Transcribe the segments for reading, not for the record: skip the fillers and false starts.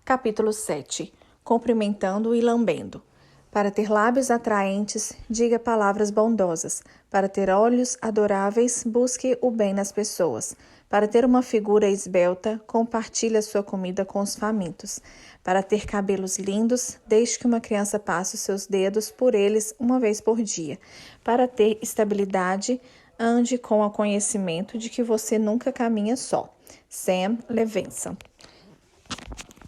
Capítulo 7. Cumprimentando e lambendo. Para ter lábios atraentes, diga palavras bondosas. Para ter olhos adoráveis, busque o bem nas pessoas. Para ter uma figura esbelta, compartilhe a sua comida com os famintos. Para ter cabelos lindos, deixe que uma criança passe os seus dedos por eles uma vez por dia. Para ter estabilidade, ande com o conhecimento de que você nunca caminha só. Sam Levinson.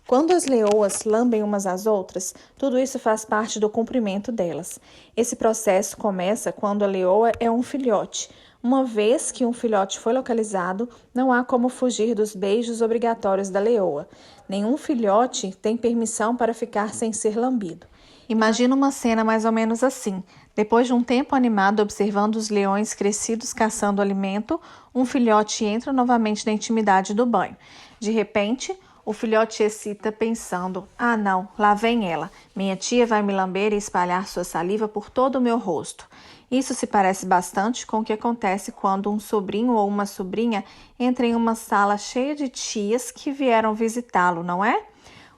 Quando as leoas lambem umas às outras, tudo isso faz parte do cumprimento delas. Esse processo começa quando a leoa é um filhote. Uma vez que um filhote foi localizado, não há como fugir dos beijos obrigatórios da leoa. Nenhum filhote tem permissão para ficar sem ser lambido. Imagina uma cena mais ou menos assim. Depois de um tempo animado observando os leões crescidos caçando alimento, um filhote entra novamente na intimidade do banho. De repente, o filhote excita pensando, não, lá vem ela. Minha tia vai me lamber e espalhar sua saliva por todo o meu rosto. Isso se parece bastante com o que acontece quando um sobrinho ou uma sobrinha entra em uma sala cheia de tias que vieram visitá-lo, não é?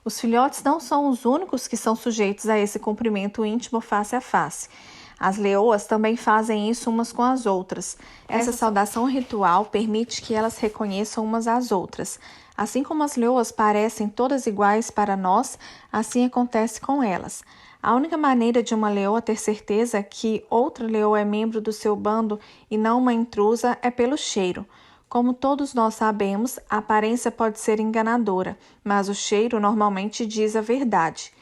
Os filhotes não são os únicos que são sujeitos a esse cumprimento íntimo face a face. As leoas também fazem isso umas com as outras. Essa saudação ritual permite que elas reconheçam umas às outras. Assim como as leoas parecem todas iguais para nós, assim acontece com elas. A única maneira de uma leoa ter certeza que outra leoa é membro do seu bando e não uma intrusa é pelo cheiro. Como todos nós sabemos, a aparência pode ser enganadora, mas o cheiro normalmente diz a verdade.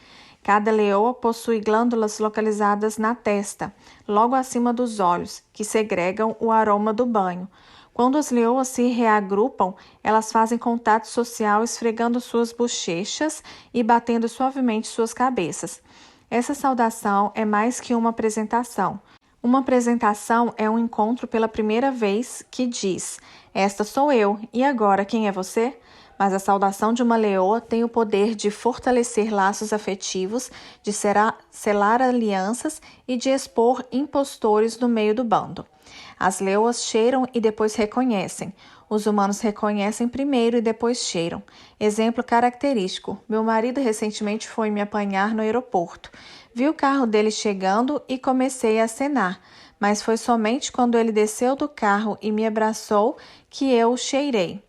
Cada leoa possui glândulas localizadas na testa, logo acima dos olhos, que segregam o aroma do banho. Quando as leoas se reagrupam, elas fazem contato social esfregando suas bochechas e batendo suavemente suas cabeças. Essa saudação é mais que uma apresentação. Uma apresentação é um encontro pela primeira vez que diz: "Esta sou eu, e agora quem é você?" Mas a saudação de uma leoa tem o poder de fortalecer laços afetivos, de selar alianças e de expor impostores no meio do bando. As leoas cheiram e depois reconhecem. Os humanos reconhecem primeiro e depois cheiram. Exemplo característico: meu marido recentemente foi me apanhar no aeroporto. Vi o carro dele chegando e comecei a acenar, mas foi somente quando ele desceu do carro e me abraçou que eu o cheirei.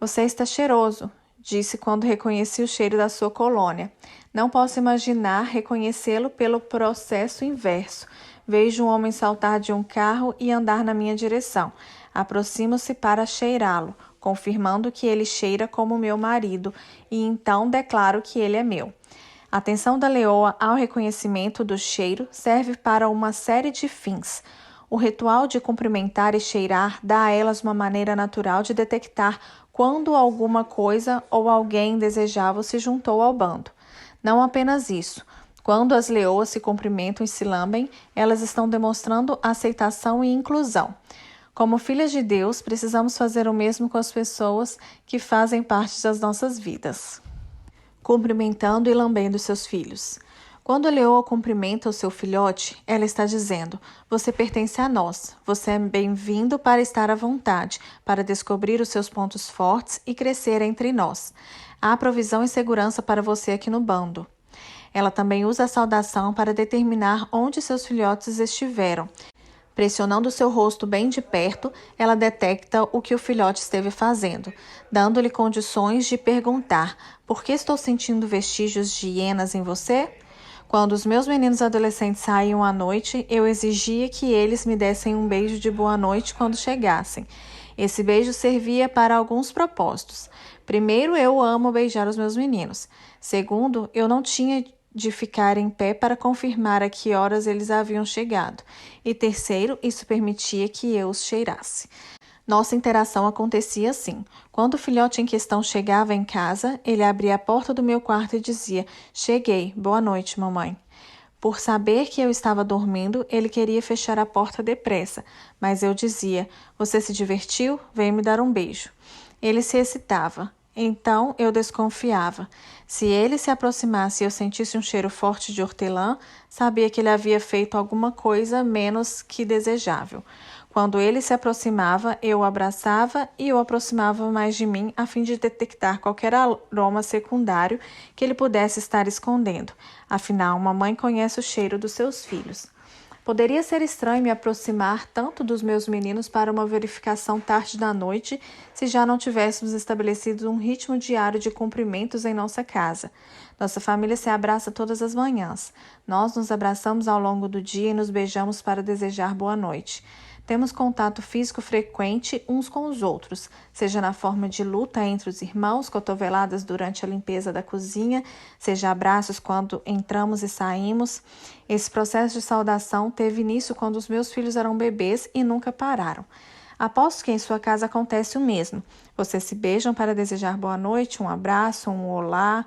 Você está cheiroso, disse quando reconheci o cheiro da sua colônia. Não posso imaginar reconhecê-lo pelo processo inverso. Vejo um homem saltar de um carro e andar na minha direção. Aproximo-se para cheirá-lo, confirmando que ele cheira como meu marido, e então declaro que ele é meu. A atenção da leoa ao reconhecimento do cheiro serve para uma série de fins. O ritual de cumprimentar e cheirar dá a elas uma maneira natural de detectar quando alguma coisa ou alguém desejável se juntou ao bando. Não apenas isso. Quando as leoas se cumprimentam e se lambem, elas estão demonstrando aceitação e inclusão. Como filhas de Deus, precisamos fazer o mesmo com as pessoas que fazem parte das nossas vidas. Cumprimentando e lambendo seus filhos. Quando a leoa cumprimenta o seu filhote, ela está dizendo: você pertence a nós, você é bem-vindo para estar à vontade, para descobrir os seus pontos fortes e crescer entre nós. Há provisão e segurança para você aqui no bando. Ela também usa a saudação para determinar onde seus filhotes estiveram. Pressionando seu rosto bem de perto, ela detecta o que o filhote esteve fazendo, dando-lhe condições de perguntar: por que estou sentindo vestígios de hienas em você? Quando os meus meninos adolescentes saíam à noite, eu exigia que eles me dessem um beijo de boa noite quando chegassem. Esse beijo servia para alguns propósitos. Primeiro, eu amo beijar os meus meninos. Segundo, eu não tinha de ficar em pé para confirmar a que horas eles haviam chegado. E terceiro, isso permitia que eu os cheirasse. Nossa interação acontecia assim. Quando o filhote em questão chegava em casa, ele abria a porta do meu quarto e dizia: cheguei, boa noite, mamãe. Por saber que eu estava dormindo, ele queria fechar a porta depressa, mas eu dizia: você se divertiu? Venha me dar um beijo. Ele se excitava. Então eu desconfiava. Se ele se aproximasse e eu sentisse um cheiro forte de hortelã, sabia que ele havia feito alguma coisa menos que desejável. Quando ele se aproximava, eu o abraçava e o aproximava mais de mim a fim de detectar qualquer aroma secundário que ele pudesse estar escondendo. Afinal, uma mãe conhece o cheiro dos seus filhos. Poderia ser estranho me aproximar tanto dos meus meninos para uma verificação tarde da noite se já não tivéssemos estabelecido um ritmo diário de cumprimentos em nossa casa. Nossa família se abraça todas as manhãs. Nós nos abraçamos ao longo do dia e nos beijamos para desejar boa noite. Temos contato físico frequente uns com os outros, seja na forma de luta entre os irmãos, cotoveladas durante a limpeza da cozinha, seja abraços quando entramos e saímos. Esse processo de saudação teve início quando os meus filhos eram bebês e nunca pararam. Aposto que em sua casa acontece o mesmo. Vocês se beijam para desejar boa noite, um abraço, um olá,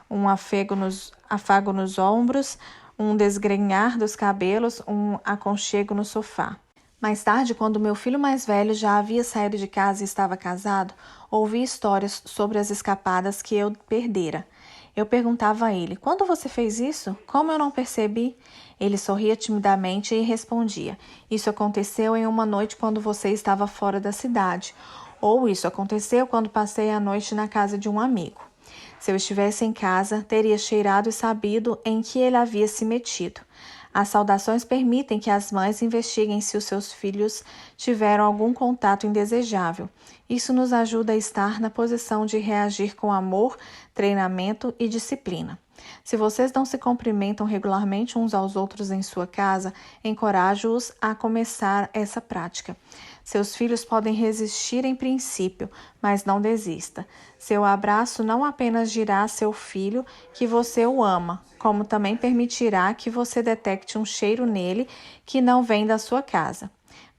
um afago nos ombros, um desgrenhar dos cabelos, um aconchego no sofá. Mais tarde, quando meu filho mais velho já havia saído de casa e estava casado, ouvi histórias sobre as escapadas que eu perdera. Eu perguntava a ele: quando você fez isso? Como eu não percebi? Ele sorria timidamente e respondia: isso aconteceu em uma noite quando você estava fora da cidade. Ou isso aconteceu quando passei a noite na casa de um amigo. Se eu estivesse em casa, teria cheirado e sabido em que ele havia se metido. As saudações permitem que as mães investiguem se os seus filhos tiveram algum contato indesejável. Isso nos ajuda a estar na posição de reagir com amor, treinamento e disciplina. Se vocês não se cumprimentam regularmente uns aos outros em sua casa, encorajo-os a começar essa prática. Seus filhos podem resistir em princípio, mas não desista. Seu abraço não apenas dirá a seu filho que você o ama, como também permitirá que você detecte um cheiro nele que não vem da sua casa.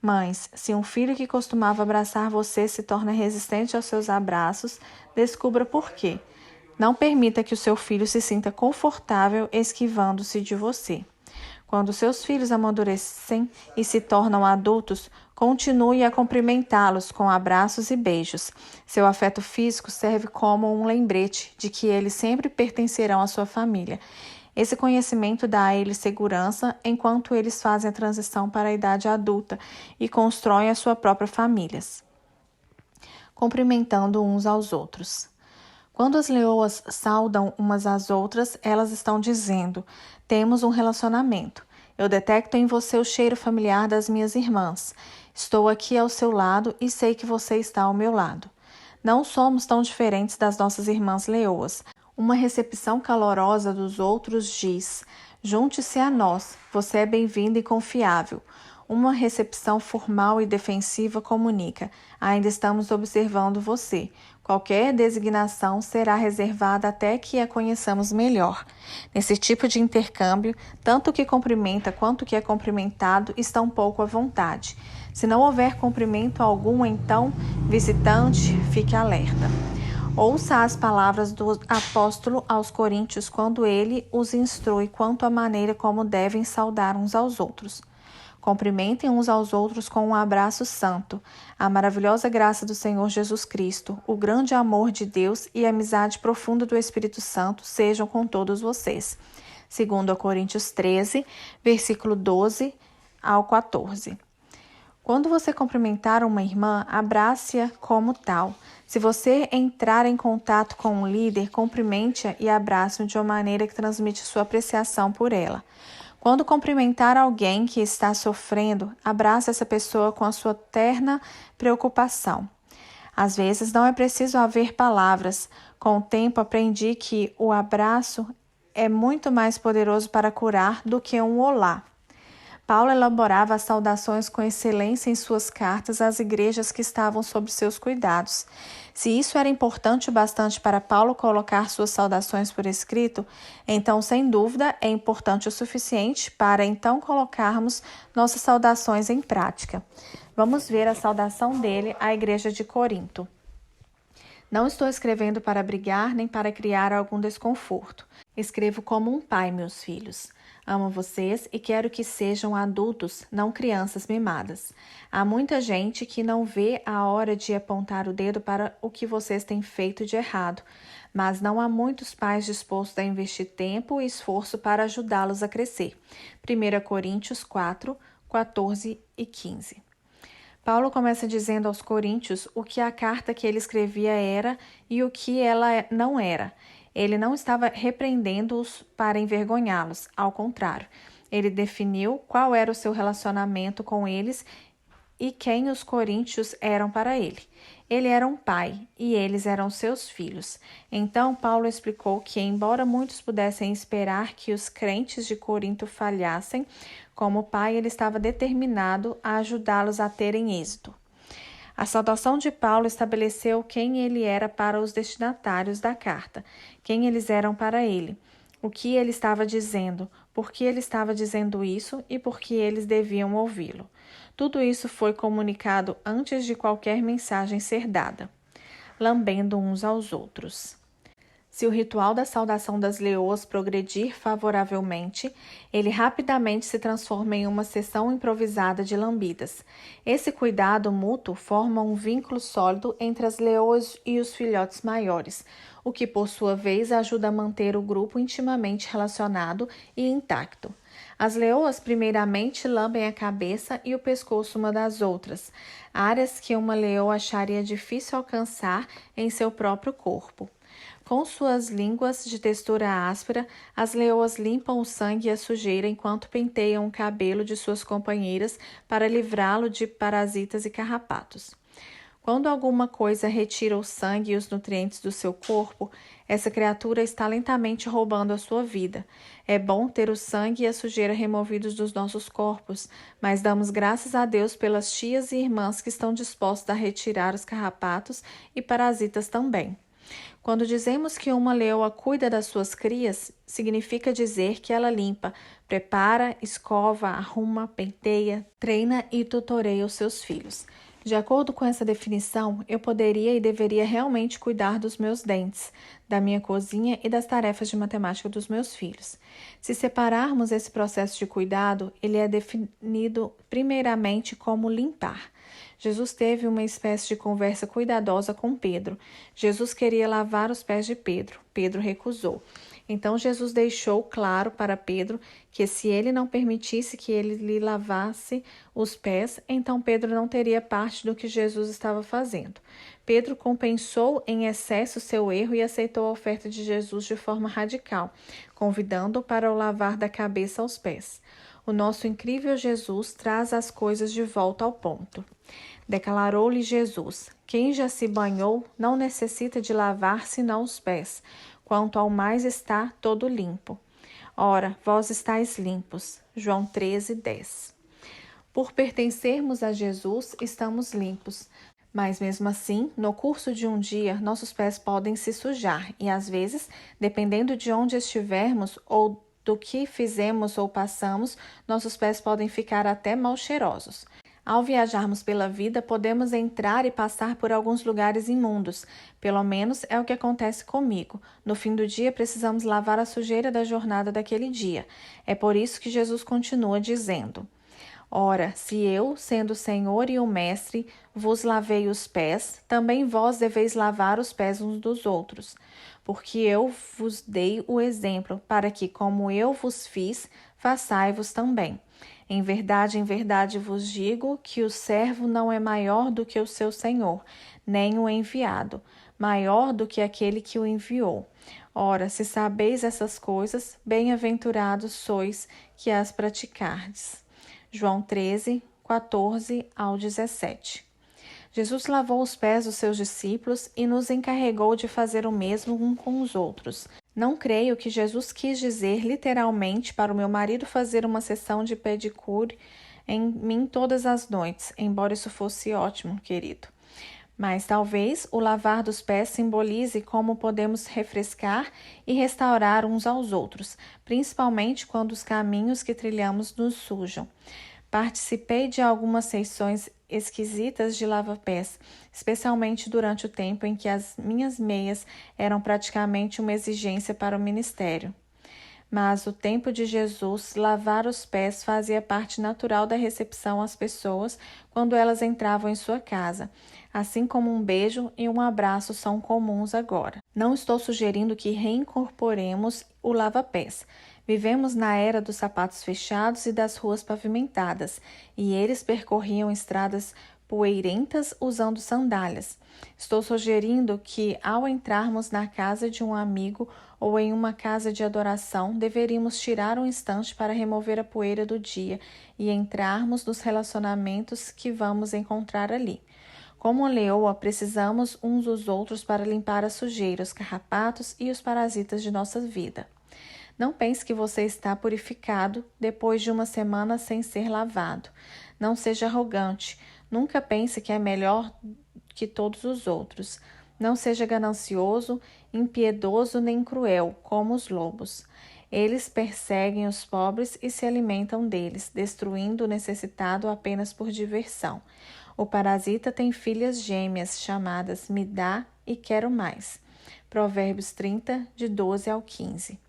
Mães, se um filho que costumava abraçar você se torna resistente aos seus abraços, descubra por quê. Não permita que o seu filho se sinta confortável esquivando-se de você. Quando seus filhos amadurecem e se tornam adultos, continue a cumprimentá-los com abraços e beijos. Seu afeto físico serve como um lembrete de que eles sempre pertencerão à sua família. Esse conhecimento dá a eles segurança enquanto eles fazem a transição para a idade adulta e constroem a sua própria família, cumprimentando uns aos outros. Quando as leoas saudam umas às outras, elas estão dizendo: temos um relacionamento. Eu detecto em você o cheiro familiar das minhas irmãs. Estou aqui ao seu lado e sei que você está ao meu lado. Não somos tão diferentes das nossas irmãs leoas. Uma recepção calorosa dos outros diz: junte-se a nós, você é bem-vindo e confiável. Uma recepção formal e defensiva comunica: ainda estamos observando você. Qualquer designação será reservada até que a conheçamos melhor. Nesse tipo de intercâmbio, tanto o que cumprimenta quanto o que é cumprimentado estão um pouco à vontade. Se não houver cumprimento algum, então, visitante, fique alerta. Ouça as palavras do apóstolo aos Coríntios quando ele os instrui quanto à maneira como devem saudar uns aos outros. Cumprimentem uns aos outros com um abraço santo. A maravilhosa graça do Senhor Jesus Cristo, o grande amor de Deus e a amizade profunda do Espírito Santo sejam com todos vocês. 2 Coríntios 13, versículo 12 ao 14. Quando você cumprimentar uma irmã, abrace-a como tal. Se você entrar em contato com um líder, cumprimente-a e abrace-o de uma maneira que transmite sua apreciação por ela. Quando cumprimentar alguém que está sofrendo, abrace essa pessoa com a sua terna preocupação. Às vezes não é preciso haver palavras. Com o tempo aprendi que o abraço é muito mais poderoso para curar do que um olá. Paulo elaborava as saudações com excelência em suas cartas às igrejas que estavam sob seus cuidados. Se isso era importante o bastante para Paulo colocar suas saudações por escrito, então, sem dúvida, é importante o suficiente para então colocarmos nossas saudações em prática. Vamos ver a saudação dele à igreja de Corinto. Não estou escrevendo para brigar nem para criar algum desconforto. Escrevo como um pai, meus filhos. Amo vocês e quero que sejam adultos, não crianças mimadas. Há muita gente que não vê a hora de apontar o dedo para o que vocês têm feito de errado, mas não há muitos pais dispostos a investir tempo e esforço para ajudá-los a crescer. 1 Coríntios 4, 14 e 15. Paulo começa dizendo aos Coríntios o que a carta que ele escrevia era e o que ela não era. Ele não estava repreendendo-os para envergonhá-los, ao contrário. Ele definiu qual era o seu relacionamento com eles e quem os coríntios eram para ele. Ele era um pai e eles eram seus filhos. Então, Paulo explicou que, embora muitos pudessem esperar que os crentes de Corinto falhassem, como pai, ele estava determinado a ajudá-los a terem êxito. A saudação de Paulo estabeleceu quem ele era para os destinatários da carta, quem eles eram para ele, o que ele estava dizendo, por que ele estava dizendo isso e por que eles deviam ouvi-lo. Tudo isso foi comunicado antes de qualquer mensagem ser dada, lambendo uns aos outros. Se o ritual da saudação das leoas progredir favoravelmente, ele rapidamente se transforma em uma sessão improvisada de lambidas. Esse cuidado mútuo forma um vínculo sólido entre as leoas e os filhotes maiores, o que, por sua vez, ajuda a manter o grupo intimamente relacionado e intacto. As leoas primeiramente lambem a cabeça e o pescoço uma das outras, áreas que uma leoa acharia difícil alcançar em seu próprio corpo. Com suas línguas de textura áspera, as leoas limpam o sangue e a sujeira enquanto penteiam o cabelo de suas companheiras para livrá-lo de parasitas e carrapatos. Quando alguma coisa retira o sangue e os nutrientes do seu corpo, essa criatura está lentamente roubando a sua vida. É bom ter o sangue e a sujeira removidos dos nossos corpos, mas damos graças a Deus pelas tias e irmãs que estão dispostas a retirar os carrapatos e parasitas também. Quando dizemos que uma leoa cuida das suas crias, significa dizer que ela limpa, prepara, escova, arruma, penteia, treina e tutoreia os seus filhos. De acordo com essa definição, eu poderia e deveria realmente cuidar dos meus dentes, da minha cozinha e das tarefas de matemática dos meus filhos. Se separarmos esse processo de cuidado, ele é definido primeiramente como limpar. Jesus teve uma espécie de conversa cuidadosa com Pedro. Jesus queria lavar os pés de Pedro. Pedro recusou. Então Jesus deixou claro para Pedro que se ele não permitisse que ele lhe lavasse os pés, então Pedro não teria parte do que Jesus estava fazendo. Pedro compensou em excesso seu erro e aceitou a oferta de Jesus de forma radical, convidando-o para o lavar da cabeça aos pés. O nosso incrível Jesus traz as coisas de volta ao ponto. Declarou-lhe Jesus: quem já se banhou não necessita de lavar senão os pés. Quanto ao mais está todo limpo. Ora, vós estáis limpos. João 13:10. Por pertencermos a Jesus, estamos limpos. Mas mesmo assim, no curso de um dia, nossos pés podem se sujar e, às vezes, dependendo de onde estivermos ou do que fizemos ou passamos, nossos pés podem ficar até mal cheirosos. Ao viajarmos pela vida, podemos entrar e passar por alguns lugares imundos. Pelo menos é o que acontece comigo. No fim do dia, precisamos lavar a sujeira da jornada daquele dia. É por isso que Jesus continua dizendo: ora, se eu, sendo o Senhor e o Mestre, vos lavei os pés, também vós deveis lavar os pés uns dos outros. Porque eu vos dei o exemplo, para que, como eu vos fiz, façai-vos também. Em verdade vos digo que o servo não é maior do que o seu senhor, nem o enviado, maior do que aquele que o enviou. Ora, se sabeis essas coisas, bem-aventurados sois que as praticardes. João 13:14-17. Jesus lavou os pés dos seus discípulos e nos encarregou de fazer o mesmo um com os outros. Não creio que Jesus quis dizer literalmente para o meu marido fazer uma sessão de pedicure em mim todas as noites, embora isso fosse ótimo, querido. Mas talvez o lavar dos pés simbolize como podemos refrescar e restaurar uns aos outros, principalmente quando os caminhos que trilhamos nos sujam. Participei de algumas sessões esquisitas de lava-pés, especialmente durante o tempo em que as minhas meias eram praticamente uma exigência para o ministério. Mas o tempo de Jesus lavar os pés fazia parte natural da recepção às pessoas quando elas entravam em sua casa, assim como um beijo e um abraço são comuns agora. Não estou sugerindo que reincorporemos o lava-pés. Vivemos na era dos sapatos fechados e das ruas pavimentadas, e eles percorriam estradas poeirentas usando sandálias. Estou sugerindo que, ao entrarmos na casa de um amigo ou em uma casa de adoração, deveríamos tirar um instante para remover a poeira do dia e entrarmos nos relacionamentos que vamos encontrar ali. Como leoa, precisamos uns dos outros para limpar a sujeira, os carrapatos e os parasitas de nossa vida. Não pense que você está purificado depois de uma semana sem ser lavado. Não seja arrogante. Nunca pense que é melhor que todos os outros. Não seja ganancioso, impiedoso nem cruel, como os lobos. Eles perseguem os pobres e se alimentam deles, destruindo o necessitado apenas por diversão. O parasita tem filhas gêmeas chamadas Me dá e Quero mais. Provérbios 30, de 12 ao 15.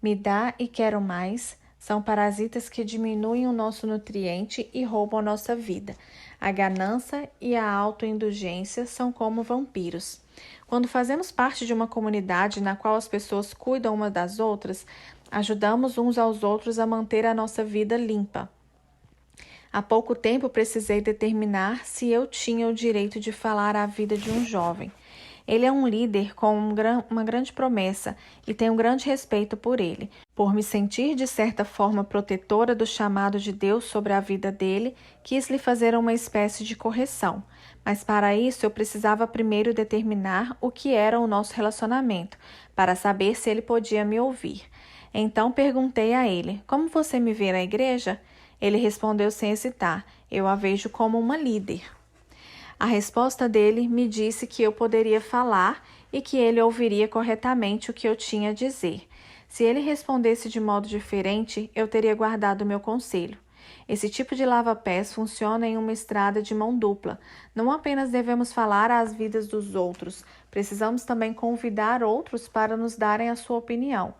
Me dá e quero mais são parasitas que diminuem o nosso nutriente e roubam a nossa vida. A ganância e a autoindulgência são como vampiros. Quando fazemos parte de uma comunidade na qual as pessoas cuidam umas das outras, ajudamos uns aos outros a manter a nossa vida limpa. Há pouco tempo precisei determinar se eu tinha o direito de falar à vida de um jovem. Ele é um líder com uma grande promessa e tenho um grande respeito por ele. Por me sentir de certa forma protetora do chamado de Deus sobre a vida dele, quis lhe fazer uma espécie de correção. Mas para isso eu precisava primeiro determinar o que era o nosso relacionamento, para saber se ele podia me ouvir. Então perguntei a ele: como você me vê na igreja? Ele respondeu sem hesitar: eu a vejo como uma líder. A resposta dele me disse que eu poderia falar e que ele ouviria corretamente o que eu tinha a dizer. Se ele respondesse de modo diferente, eu teria guardado o meu conselho. Esse tipo de lava-pés funciona em uma estrada de mão dupla. Não apenas devemos falar às vidas dos outros, precisamos também convidar outros para nos darem a sua opinião.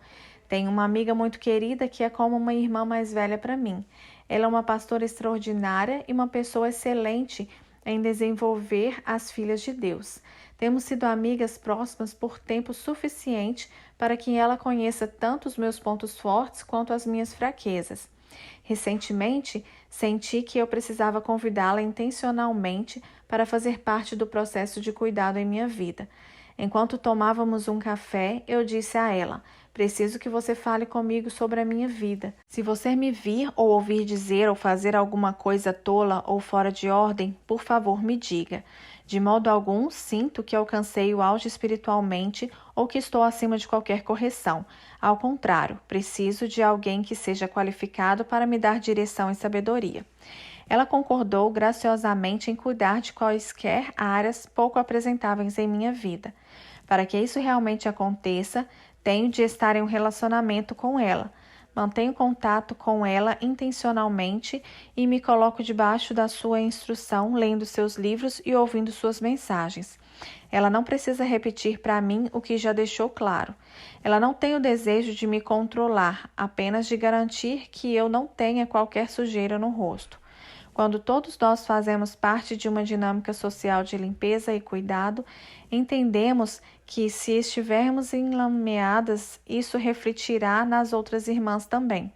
Tenho uma amiga muito querida que é como uma irmã mais velha para mim. Ela é uma pastora extraordinária e uma pessoa excelente em desenvolver as filhas de Deus. Temos sido amigas próximas por tempo suficiente para que ela conheça tanto os meus pontos fortes quanto as minhas fraquezas. Recentemente, senti que eu precisava convidá-la intencionalmente para fazer parte do processo de cuidado em minha vida. Enquanto tomávamos um café, eu disse a ela: preciso que você fale comigo sobre a minha vida. Se você me vir ou ouvir dizer ou fazer alguma coisa tola ou fora de ordem, por favor, me diga. De modo algum, sinto que alcancei o auge espiritualmente ou que estou acima de qualquer correção. Ao contrário, preciso de alguém que seja qualificado para me dar direção e sabedoria. Ela concordou graciosamente em cuidar de quaisquer áreas pouco apresentáveis em minha vida. Para que isso realmente aconteça, tenho de estar em um relacionamento com ela. Mantenho contato com ela intencionalmente e me coloco debaixo da sua instrução, lendo seus livros e ouvindo suas mensagens. Ela não precisa repetir para mim o que já deixou claro. Ela não tem o desejo de me controlar, apenas de garantir que eu não tenha qualquer sujeira no rosto. Quando todos nós fazemos parte de uma dinâmica social de limpeza e cuidado, entendemos que, se estivermos enlameadas, isso refletirá nas outras irmãs também.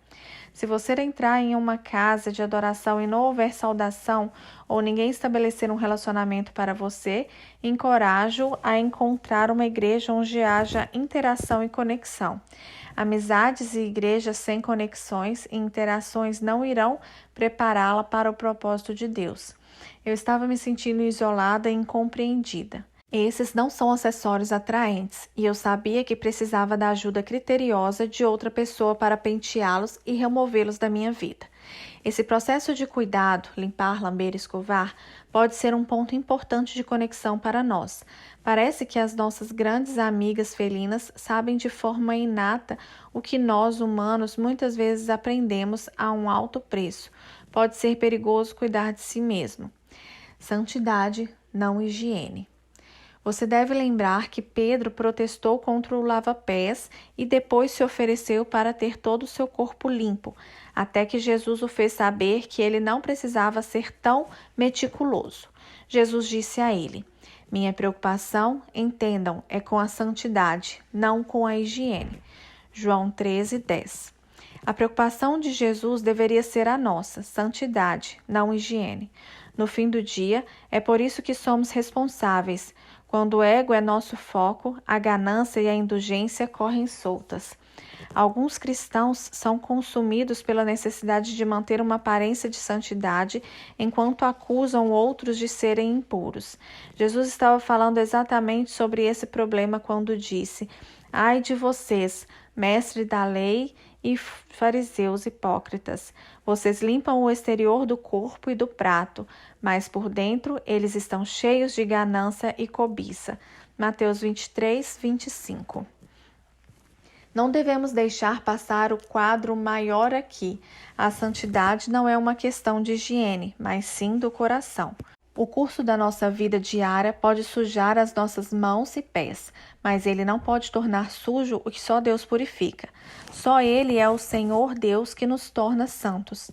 Se você entrar em uma casa de adoração e não houver saudação ou ninguém estabelecer um relacionamento para você, encorajo-o a encontrar uma igreja onde haja interação e conexão. Amizades e igrejas sem conexões e interações não irão prepará-la para o propósito de Deus. Eu estava me sentindo isolada e incompreendida. Esses não são acessórios atraentes, e eu sabia que precisava da ajuda criteriosa de outra pessoa para penteá-los e removê-los da minha vida. Esse processo de cuidado, limpar, lamber e escovar, pode ser um ponto importante de conexão para nós. Parece que as nossas grandes amigas felinas sabem de forma inata o que nós, humanos, muitas vezes aprendemos a um alto preço. Pode ser perigoso cuidar de si mesmo. Santidade, não higiene. Você deve lembrar que Pedro protestou contra o lava-pés e depois se ofereceu para ter todo o seu corpo limpo, até que Jesus o fez saber que ele não precisava ser tão meticuloso. Jesus disse a ele: minha preocupação, entendam, é com a santidade, não com a higiene. João 13:10. A preocupação de Jesus deveria ser a nossa, santidade, não higiene. No fim do dia, é por isso que somos responsáveis. Quando o ego é nosso foco, a ganância e a indulgência correm soltas. Alguns cristãos são consumidos pela necessidade de manter uma aparência de santidade, enquanto acusam outros de serem impuros. Jesus estava falando exatamente sobre esse problema quando disse: "Ai de vocês, mestres da lei e fariseus hipócritas! Vocês limpam o exterior do corpo e do prato, mas por dentro eles estão cheios de ganância e cobiça." Mateus 23, 25. Não devemos deixar passar o quadro maior aqui. A santidade não é uma questão de higiene, mas sim do coração. O curso da nossa vida diária pode sujar as nossas mãos e pés, mas ele não pode tornar sujo o que só Deus purifica. Só Ele é o Senhor Deus que nos torna santos.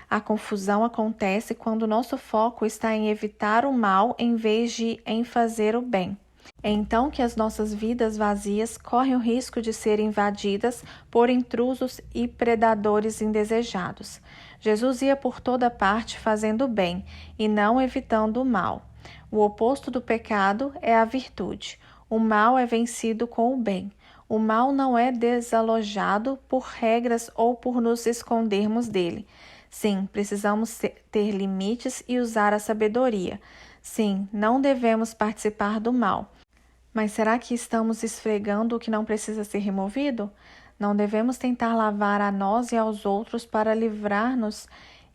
A confusão acontece quando nosso foco está em evitar o mal em vez de em fazer o bem. É então que as nossas vidas vazias correm o risco de serem invadidas por intrusos e predadores indesejados. Jesus ia por toda parte fazendo o bem e não evitando o mal. O oposto do pecado é a virtude. O mal é vencido com o bem. O mal não é desalojado por regras ou por nos escondermos dele. Sim, precisamos ter limites e usar a sabedoria. Sim, não devemos participar do mal. Mas será que estamos esfregando o que não precisa ser removido? Não devemos tentar lavar a nós e aos outros para livrar-nos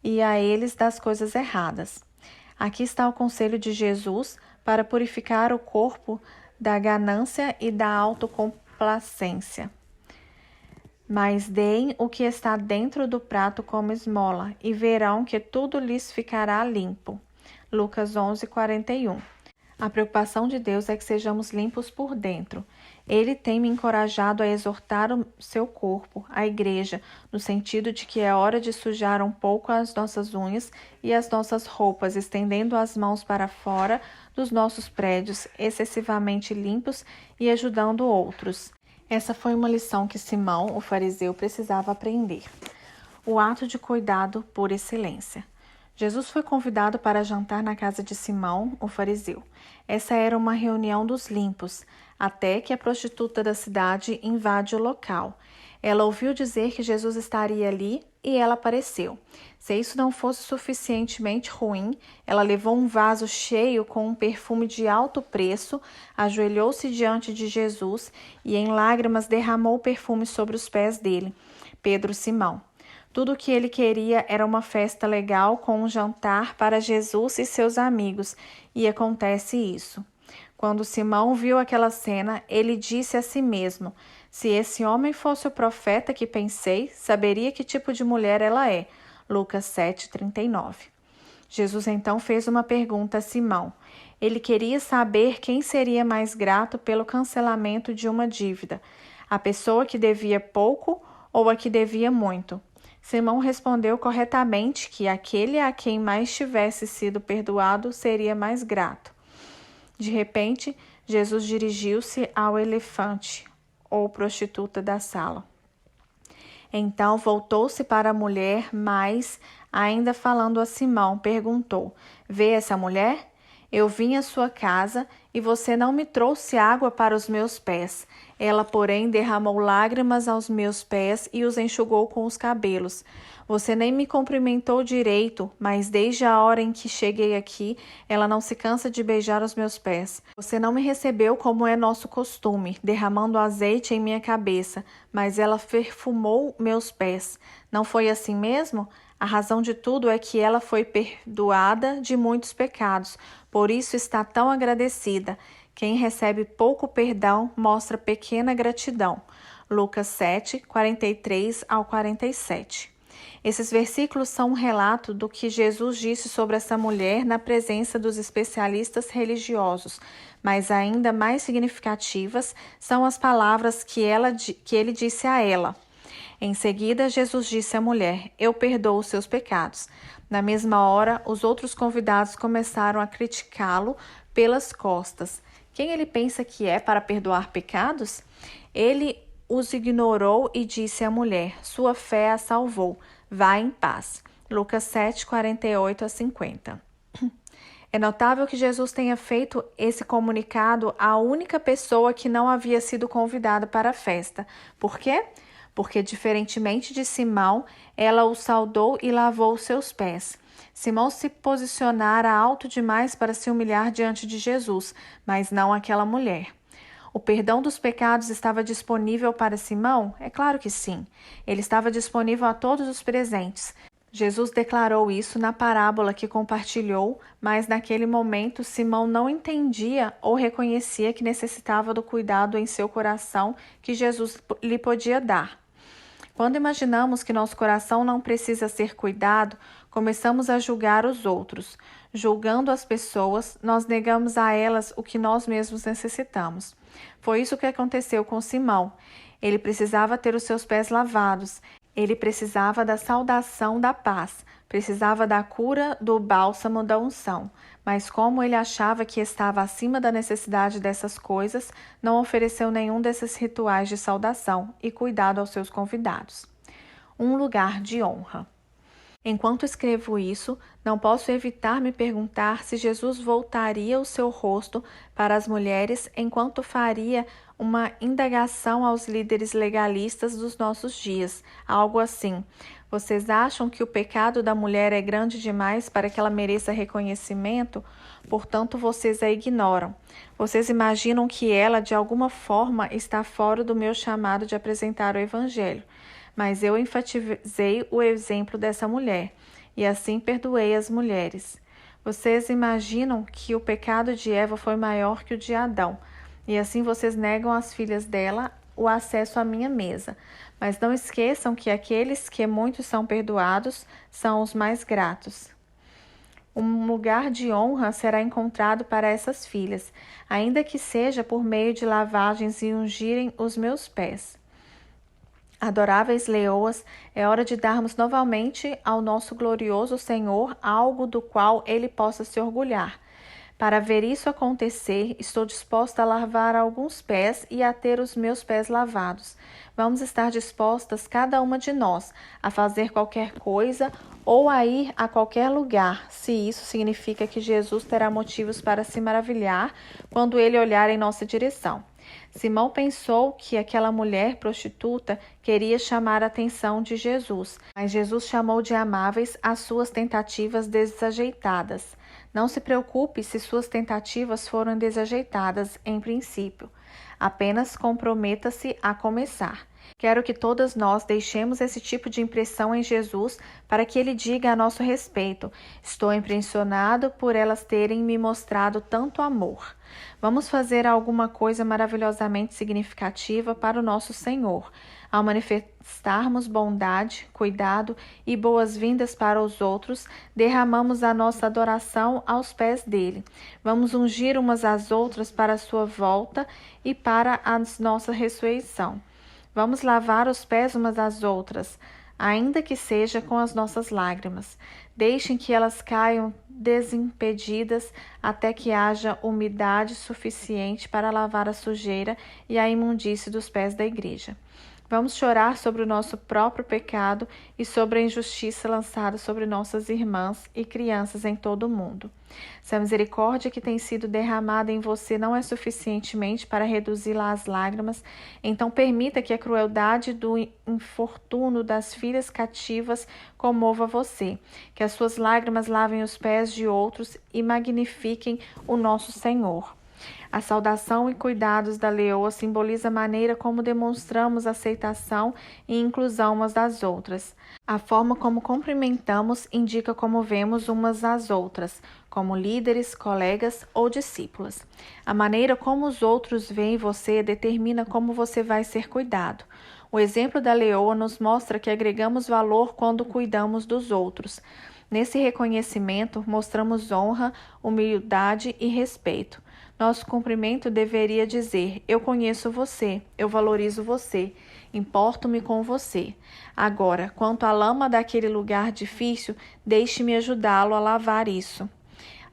e a eles das coisas erradas. Aqui está o conselho de Jesus para purificar o corpo da ganância e da autocomplacência. Mas deem o que está dentro do prato como esmola, e verão que tudo lhes ficará limpo. Lucas 11:41. A preocupação de Deus é que sejamos limpos por dentro. Ele tem me encorajado a exortar o seu corpo, a igreja, no sentido de que é hora de sujar um pouco as nossas unhas e as nossas roupas, estendendo as mãos para fora dos nossos prédios, excessivamente limpos e ajudando outros. Essa foi uma lição que Simão, o fariseu, precisava aprender. O ato de cuidado por excelência. Jesus foi convidado para jantar na casa de Simão, o fariseu. Essa era uma reunião dos limpos, até que a prostituta da cidade invade o local. Ela ouviu dizer que Jesus estaria ali e ela apareceu. Se isso não fosse suficientemente ruim, ela levou um vaso cheio com um perfume de alto preço, ajoelhou-se diante de Jesus e em lágrimas derramou o perfume sobre os pés dele, Pedro Simão. Tudo o que ele queria era uma festa legal com um jantar para Jesus e seus amigos, e acontece isso. Quando Simão viu aquela cena, ele disse a si mesmo: "Se esse homem fosse o profeta que pensei, saberia que tipo de mulher ela é." Lucas 7:39. Jesus então fez uma pergunta a Simão. Ele queria saber quem seria mais grato pelo cancelamento de uma dívida: a pessoa que devia pouco ou a que devia muito. Simão respondeu corretamente que aquele a quem mais tivesse sido perdoado seria mais grato. De repente, Jesus dirigiu-se ao elefante, ou prostituta da sala. Então voltou-se para a mulher, mas, ainda falando a Simão, perguntou: "Vê essa mulher? Eu vim à sua casa e você não me trouxe água para os meus pés. Ela, porém, derramou lágrimas aos meus pés e os enxugou com os cabelos. Você nem me cumprimentou direito, mas desde a hora em que cheguei aqui, ela não se cansa de beijar os meus pés. Você não me recebeu como é nosso costume, derramando azeite em minha cabeça, mas ela perfumou meus pés. Não foi assim mesmo? A razão de tudo é que ela foi perdoada de muitos pecados, por isso está tão agradecida. Quem recebe pouco perdão mostra pequena gratidão." Lucas 7, 43 ao 47. Esses versículos são um relato do que Jesus disse sobre essa mulher na presença dos especialistas religiosos, mas ainda mais significativas são as palavras que ele disse a ela. Em seguida, Jesus disse à mulher: "Eu perdoo os seus pecados." Na mesma hora, os outros convidados começaram a criticá-lo pelas costas. Quem ele pensa que é para perdoar pecados? Ele os ignorou e disse à mulher: sua fé a salvou. Vá em paz. Lucas 7, 48 a 50. É notável que Jesus tenha feito esse comunicado à única pessoa que não havia sido convidada para a festa. Por quê? Porque, diferentemente de Simão, ela o saudou e lavou os seus pés. Simão se posicionara alto demais para se humilhar diante de Jesus, mas não aquela mulher. O perdão dos pecados estava disponível para Simão? É claro que sim. Ele estava disponível a todos os presentes. Jesus declarou isso na parábola que compartilhou, mas naquele momento Simão não entendia ou reconhecia que necessitava do cuidado em seu coração que Jesus lhe podia dar. Quando imaginamos que nosso coração não precisa ser cuidado, começamos a julgar os outros. Julgando as pessoas, nós negamos a elas o que nós mesmos necessitamos. Foi isso que aconteceu com Simão. Ele precisava ter os seus pés lavados. Ele precisava da saudação da paz, precisava da cura do bálsamo da unção. Mas como ele achava que estava acima da necessidade dessas coisas, não ofereceu nenhum desses rituais de saudação e cuidado aos seus convidados. Um lugar de honra. Enquanto escrevo isso, não posso evitar me perguntar se Jesus voltaria o seu rosto para as mulheres enquanto faria uma indagação aos líderes legalistas dos nossos dias, algo assim: vocês acham que o pecado da mulher é grande demais para que ela mereça reconhecimento? Portanto, vocês a ignoram. Vocês imaginam que ela, de alguma forma, está fora do meu chamado de apresentar o Evangelho. Mas eu enfatizei o exemplo dessa mulher, e assim perdoei as mulheres. Vocês imaginam que o pecado de Eva foi maior que o de Adão, e assim vocês negam às filhas dela o acesso à minha mesa. Mas não esqueçam que aqueles que muitos são perdoados são os mais gratos. Um lugar de honra será encontrado para essas filhas, ainda que seja por meio de lavagens e ungirem os meus pés. Adoráveis leoas, é hora de darmos novamente ao nosso glorioso Senhor algo do qual Ele possa se orgulhar. Para ver isso acontecer, estou disposta a lavar alguns pés e a ter os meus pés lavados. Vamos estar dispostas, cada uma de nós, a fazer qualquer coisa ou a ir a qualquer lugar, se isso significa que Jesus terá motivos para se maravilhar quando Ele olhar em nossa direção. Simão pensou que aquela mulher prostituta queria chamar a atenção de Jesus, mas Jesus chamou de amáveis as suas tentativas desajeitadas. Não se preocupe se suas tentativas foram desajeitadas em princípio. Apenas comprometa-se a começar. Quero que todas nós deixemos esse tipo de impressão em Jesus para que Ele diga a nosso respeito: estou impressionado por elas terem me mostrado tanto amor. Vamos fazer alguma coisa maravilhosamente significativa para o nosso Senhor. Ao manifestarmos bondade, cuidado e boas-vindas para os outros, derramamos a nossa adoração aos pés dele. Vamos ungir umas às outras para a sua volta e para a nossa ressurreição. Vamos lavar os pés umas às outras, ainda que seja com as nossas lágrimas. Deixem que elas caiam desimpedidas até que haja umidade suficiente para lavar a sujeira e a imundície dos pés da igreja. Vamos chorar sobre o nosso próprio pecado e sobre a injustiça lançada sobre nossas irmãs e crianças em todo o mundo. Se a misericórdia que tem sido derramada em você não é suficientemente para reduzi-la às lágrimas, então permita que a crueldade do infortúnio das filhas cativas comova você, que as suas lágrimas lavem os pés de outros e magnifiquem o nosso Senhor. A saudação e cuidados da leoa simboliza a maneira como demonstramos aceitação e inclusão umas das outras. A forma como cumprimentamos indica como vemos umas às outras, como líderes, colegas ou discípulas. A maneira como os outros veem você determina como você vai ser cuidado. O exemplo da leoa nos mostra que agregamos valor quando cuidamos dos outros. Nesse reconhecimento, mostramos honra, humildade e respeito. Nosso cumprimento deveria dizer: eu conheço você, eu valorizo você, importo-me com você. Agora, quanto à lama daquele lugar difícil, deixe-me ajudá-lo a lavar isso.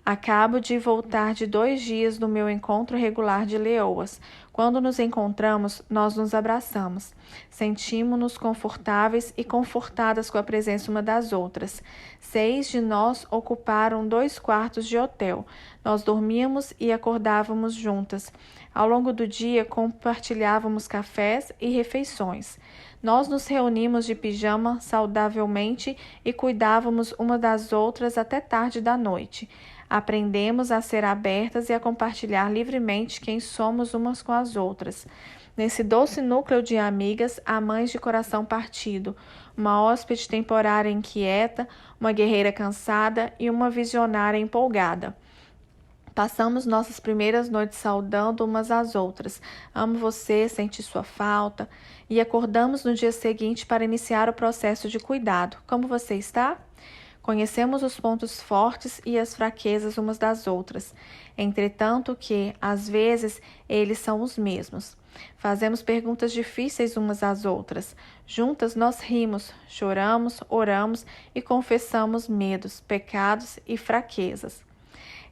Acabo de voltar de 2 dias do meu encontro regular de leoas. Quando nos encontramos, nós nos abraçamos. Sentimos-nos confortáveis e confortadas com a presença uma das outras. 6 de nós ocuparam 2 quartos de hotel. Nós dormíamos e acordávamos juntas. Ao longo do dia, compartilhávamos cafés e refeições. Nós nos reunimos de pijama saudavelmente e cuidávamos uma das outras até tarde da noite. Aprendemos a ser abertas e a compartilhar livremente quem somos umas com as outras. Nesse doce núcleo de amigas, há mães de coração partido, uma hóspede temporária inquieta, uma guerreira cansada e uma visionária empolgada. Passamos nossas primeiras noites saudando umas às outras. Amo você, senti sua falta. E acordamos no dia seguinte para iniciar o processo de cuidado. Como você está? Conhecemos os pontos fortes e as fraquezas umas das outras. Entretanto que, às vezes, eles são os mesmos. Fazemos perguntas difíceis umas às outras. Juntas nós rimos, choramos, oramos e confessamos medos, pecados e fraquezas.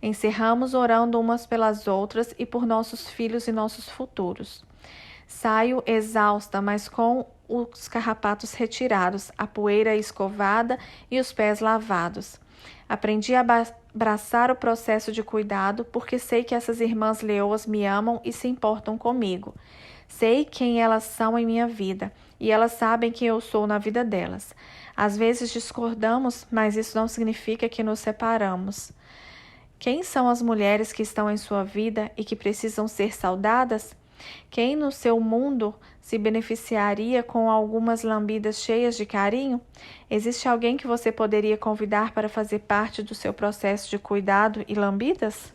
Encerramos orando umas pelas outras e por nossos filhos e nossos futuros. Saio exausta, mas com os carrapatos retirados, a poeira escovada e os pés lavados. Aprendi a abraçar o processo de cuidado porque sei que essas irmãs leoas me amam e se importam comigo. Sei quem elas são em minha vida e elas sabem quem eu sou na vida delas. Às vezes discordamos, mas isso não significa que nos separamos. Quem são as mulheres que estão em sua vida e que precisam ser saudadas? Quem no seu mundo se beneficiaria com algumas lambidas cheias de carinho? Existe alguém que você poderia convidar para fazer parte do seu processo de cuidado e lambidas?